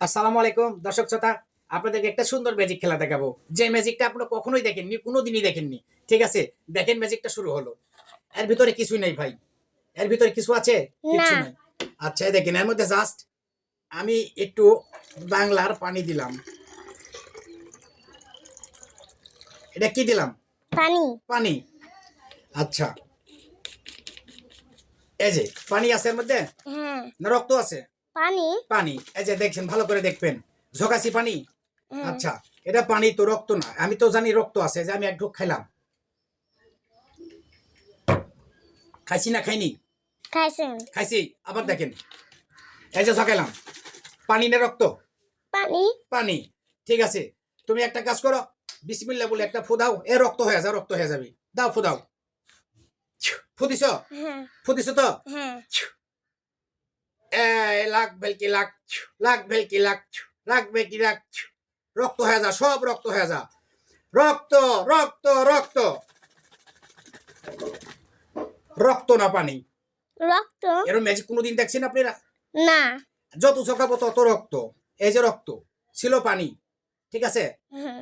আসসালামু আলাইকুম দর্শক শ্রোতা, আপনাদেরকে একটা সুন্দর ম্যাজিক খেলা দেখাবো। যে ম্যাজিকটা আপনারা কখনোই দেখেননি, কোনোদিনই দেখেননি। ঠিক আছে, দেখেন ম্যাজিকটা শুরু হলো। এর ভিতরে কিছুই নেই ভাই, এর ভিতরে কিছু আছে? না। কিচ্ছু নাই। আচ্ছা, এই দেখেন, এর মধ্যে জাস্ট আমি একটু বাংলার পানি দিলাম। এটা কি দিলাম? পানি। পানি। আচ্ছা, এই যে পানি আছে এর মধ্যে, হ্যাঁ। না রক্ত আছে? পানি। পানি। এই যে দেখছেন, ভালো করে দেখবেন, ঝকাসি পানি। হ্যাঁ। আচ্ছা, এটা পানি তো, রক্ত না। আমি তো জানি রক্ত আছে, যে আমি এক ঢোক খাইলাম। খাইছি না খাইনি? খাইছেন? খাইছি। আবার দেখেন, এই যে ঝকাইলাম, পানি না রক্ত? পানি। পানি। ঠিক আছে, তুমি একটা কাজ করো, বিসমিল্লাহ বলে একটা ফু দাও, এ রক্ত হয়ে যা, রক্ত হয়ে যাবে। দাও, ফু দাও। ফু দিছ? হ্যাঁ। ফু দিছ তো? হ্যাঁ। লাখ ভেলকি লাখ, লাখ ভেলকি লাখ, লাখ ভেলকি লাখ। রক্ত হয়ে যা, সব রক্ত হয়ে যা। রক্ত, রক্ত, রক্ত। রক্ত না পানি। রক্ত। এরকম ম্যাজিক কোনোদিন দেখছেন আপনারা? না। যত চোখাবো তত রক্ত। এই যে রক্ত ছিল পানি। ঠিক আছে, হ্যাঁ।